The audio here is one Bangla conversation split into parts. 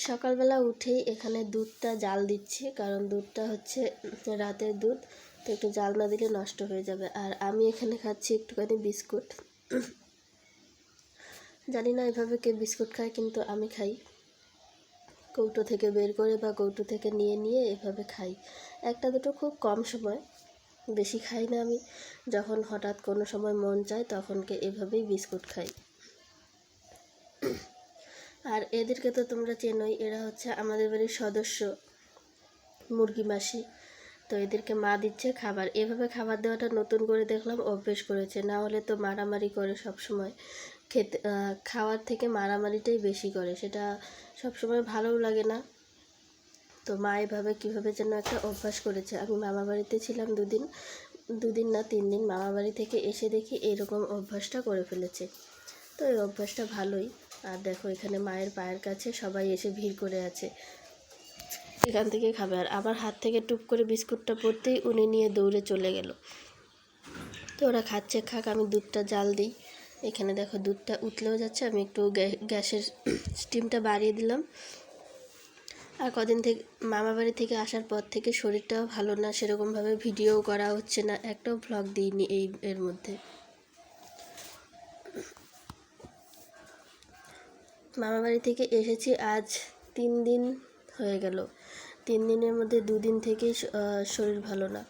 সকালবেলা উঠেই এখানে দুধটা জাল দিচ্ছি, কারণ দুধটা হচ্ছে রাতের দুধ, তো একটু জাল না দিলে নষ্ট হয়ে যাবে। আর আমি এখানে খাচ্ছি একটুখানি বিস্কুট। জানি না এভাবে কে বিস্কুট খায়, কিন্তু আমি খাই। কৌটো থেকে বের করে বা কৌটো থেকে নিয়ে নিয়ে এভাবে খাই। একটা দুটো খুব কম সময়, বেশি খাই না আমি। যখন হঠাৎ কোনো সময় মন চায় তখনকে এভাবেই বিস্কুট খাই। আর এদেরকে তো তোমরা চেনোই, এরা হচ্ছে আমাদের বাড়ির সদস্য, মুরগি মাসি। তো এদেরকে মা দিচ্ছে খাবার। এভাবে খাবার দেওয়াটা নতুন করে দেখলাম, অভ্যেস করেছে। না হলে তো মারামারি করে সব সময়, খেতে খাওয়ার থেকে মারামারিটাই বেশি করে, সেটা সব সময় ভালোও লাগে না। তো মা এভাবে কীভাবে যেন একটা অভ্যাস করেছে। আমি মামা বাড়িতে ছিলাম দুদিন না 3 দিন, মামা বাড়ি থেকে এসে দেখি এরকম অভ্যাসটা করে ফেলেছে। তো এই অভ্যাসটা ভালোই। আর দেখো এখানে মায়ের পায়ের কাছে সবাই এসে ভিড় করে আছে, এখান থেকে খাবে। আর আমার হাত থেকে টুপ করে বিস্কুটটা পড়তেই উনি নিয়ে দৌড়ে চলে গেল। তো ওরা খাচ্ছে, খাক, আমি দুধটা জাল দিই। এখানে দেখো দুধটা উতলেও যাচ্ছে, আমি একটু গ্যাসের স্টিমটা বাড়িয়ে দিলাম। আর কদিন থেকে মামা বাড়ি থেকে আসার পর থেকে শরীরটাও ভালো না, সেরকমভাবে ভিডিও করা হচ্ছে না, একটাও ভ্লগ দিইনি এর মধ্যে। মামা বাড়ি থেকে এসেছি আজ 3 দিন হয়ে গেল। 3 দিনের মধ্যে 2 দিন থেকেই শরীর ভালো না।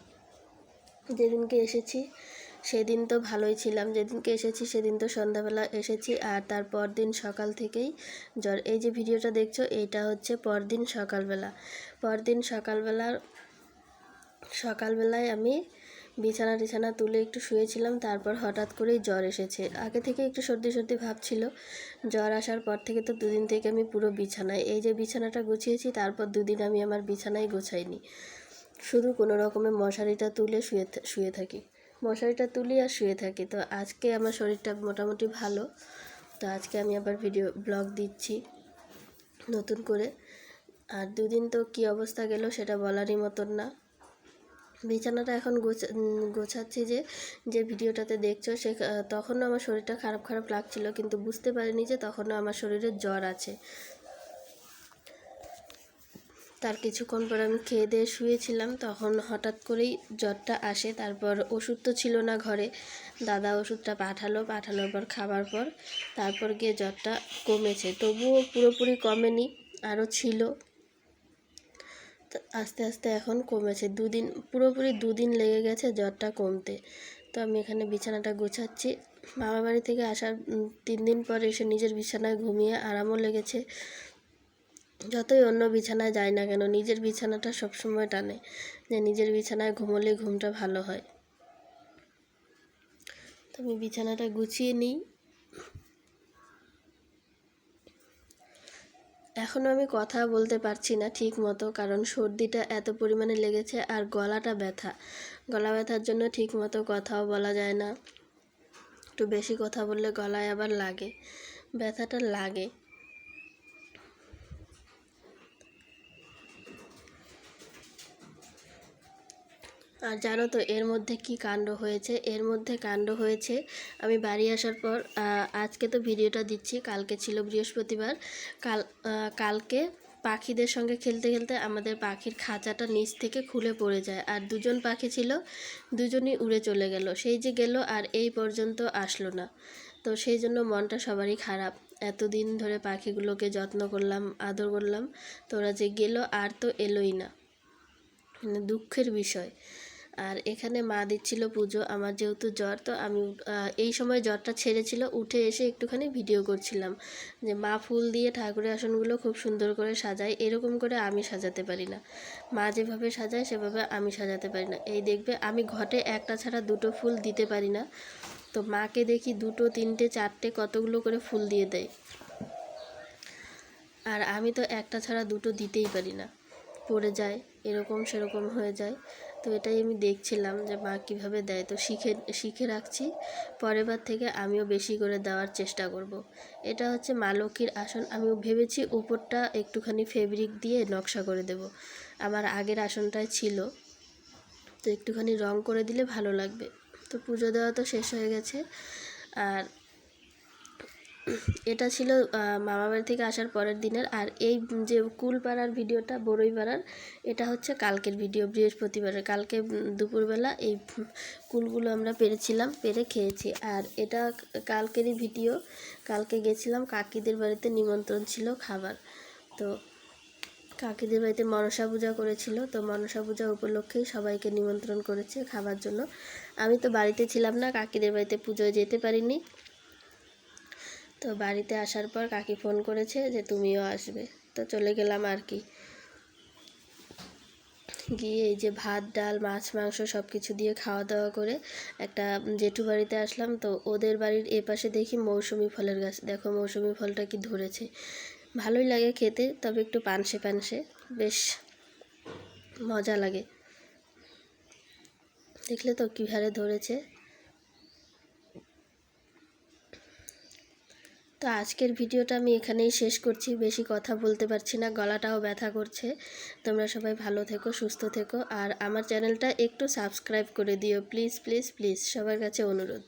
যেদিনকে এসেছি সেদিন তো ভালোই ছিলাম, যেদিনকে এসেছি সেদিন তো সন্ধ্যাবেলা এসেছি, আর তারপর দিন সকাল থেকেই জ্বর। এই যে ভিডিওটা দেখছো, এইটা হচ্ছে পরদিন সকালবেলা। পরদিন সকালবেলায় আমি বিছানা তুলে একটু শুয়েছিলাম, তারপর হঠাৎ করেই জ্বর এসেছে। আগে থেকে একটু সর্দি সর্দি ভাব ছিল, জ্বর আসার পর থেকে তো 2 দিন থেকে আমি পুরো বিছানায়, এই যে বিছানাটা গুছিয়েছি, তারপর 2 দিন আমি আমার বিছানায় গোছাইনি, শুধু কোনো রকমের মশারিটা তুলে শুয়ে থাকি, মশারিটা তুলি আর শুয়ে থাকি। তো আজকে আমার শরীরটা মোটামুটি ভালো, তো আজকে আমি আবার ব্লগ দিচ্ছি নতুন করে। আর 2 দিন তো কী অবস্থা গেল সেটা বলারই মতন না। বিছানাটা এখন গোছাচ্ছি, যে ভিডিওটাতে দেখছো তখনও আমার শরীরটা খারাপ লাগছিল, কিন্তু বুঝতে পারিনি যে তখনও আমার শরীরে জ্বর আছে। তার কিছুক্ষণ পর আমি খেয়ে দিয়ে শুয়েছিলাম, তখন হঠাৎ করেই জ্বরটা আসে। তারপর ওষুধ তো ছিল না ঘরে, দাদা ওষুধটা পাঠানোর পর খাবার পর তারপর গিয়ে জ্বরটা কমেছে, তবুও পুরোপুরি কমেনি, আরও ছিল। আস্তে আস্তে এখন কমেছে। পুরোপুরি 2 দিন লেগে গেছে জ্বরটা কমতে। তো আমি এখানে বিছানাটা গোছাচ্ছি। মামা বাড়ি থেকে আসার 3 দিন পর এসে নিজের বিছানায় ঘুমিয়ে আরামও লেগেছে। যতই অন্য বিছানায় যায় না কেন, নিজের বিছানাটা সবসময় টানে, যে নিজের বিছানায় ঘুমোলে ঘুমটা ভালো হয়। তো আমি বিছানাটা গুছিয়ে নিই। এখনও আমি কথা বলতে পারছি না ঠিক মতো, কারণ সর্দিটা এত পরিমাণে লেগেছে, আর গলা ব্যথার জন্য ঠিক মতো কথাও বলা যায় না। একটু বেশি কথা বললে গলায় আবার ব্যথাটা লাগে। আর জানো তো এর মধ্যে কি কাণ্ড হয়েছে? আমি বাড়ি আসার পর, আজকে তো ভিডিওটা দিচ্ছি, কালকে ছিল বৃহস্পতিবার। কালকে পাখিদের সঙ্গে খেলতে খেলতে আমাদের পাখির খাঁচাটা নিচ থেকে খুলে পড়ে যায়, আর 2জন পাখি ছিল, 2জনই উড়ে চলে গেল। সেই যে গেল আর এই পর্যন্ত আসলো না। তো সেই জন্য মনটা সবারই খারাপ। এতদিন ধরে পাখিগুলোকে যত্ন করলাম, আদর করলাম, তো ওরা যে গেল আর তো এলোই না, মানে দুঃখের বিষয়। আর এখানে মা দিচ্ছিল পুজো। আমার যেহেতু জ্বর, তো আমি এই সময় জ্বরটা ছেড়েছিল, উঠে এসে একটুখানি ভিডিও করছিলাম, যে মা ফুল দিয়ে ঠাকুরের আসনগুলো খুব সুন্দর করে সাজায়, এরকম করে আমি সাজাতে পারি না। মা যেভাবে সাজায় সেভাবে আমি সাজাতে পারি না। এই দেখবে আমি ঘটে একটা ছাড়া 2টো ফুল দিতে পারি না, তো মাকে দেখি 2টো 3টে 4টে কতগুলো করে ফুল দিয়ে দেয়, আর আমি তো একটা ছাড়া 2টো দিতেই পারি না, পড়ে যায়, এরকম সেরকম হয়ে যায়। তো এটাই আমি দেখছিলাম যে মা কীভাবে দেয়, তো শিখে রাখছি, পরের বার থেকে আমিও বেশি করে দেওয়ার চেষ্টা করব। এটা হচ্ছে মা লক্ষ্মীর আসন। আমি ভেবেছি উপরটা একটুখানি ফেব্রিক দিয়ে নকশা করে দেব, আমার আগের আসনটায় ছিল, তো একটুখানি রং করে দিলে ভালো লাগবে। তো পুজো দেওয়া তো শেষ হয়ে গেছে, আর এটা ছিল মামাবাড়ি থেকে আসার পরের দিনের। আর এই যে কুলপাড়ার ভিডিওটা, বড়ইপাড়ার, এটা হচ্ছে কালকের ভিডিও, বৃহস্পতিবারের। কালকে দুপুরবেলা এই কুলগুলো আমরা পেরেছিলাম, পেরে খেয়েছি। আর এটা কালকেরই ভিডিও। কালকে গেছিলাম কাকিদের বাড়িতে, নিমন্ত্রণ ছিল খাবার। তো কাকিদের বাড়িতে মনসা পূজা করেছিল, তো মনসা পূজা উপলক্ষেই সবাইকে নিমন্ত্রণ করেছে খাবার জন্য। আমি তো বাড়িতে ছিলাম না, কাকিদের বাড়িতে পুজোয় যেতে পারিনি। তো বাড়িতে আসার পর কাকি ফোন করেছে যে তুমিও আসবে, তো চলে গেলাম আর কি। গিয়ে এই যে ভাত ডাল মাছ মাংস সব কিছু দিয়ে খাওয়া দাওয়া করে একটা জেঠু বাড়িতে আসলাম। তো ওদের বাড়ির এপাশে দেখি মৌসুমি ফলের গাছ, দেখো মৌসুমি ফলটা কি ধরেছে, ভালোই লাগে খেতে, তবে একটু পানসে পানসে, বেশ মজা লাগে। দেখলে তো কী হারে ধরেছে। তো আজকের ভিডিওটা আমি এখানেই শেষ করছি, বেশি কথা বলতে পারছি না, গলাটাও ব্যথা করছে। তোমরা সবাই ভালো থেকো, সুস্থ থেকো, আর আমার চ্যানেলটা একটু সাবস্ক্রাইব করে দিও প্লিজ প্লিজ প্লিজ, সবার কাছে অনুরোধ।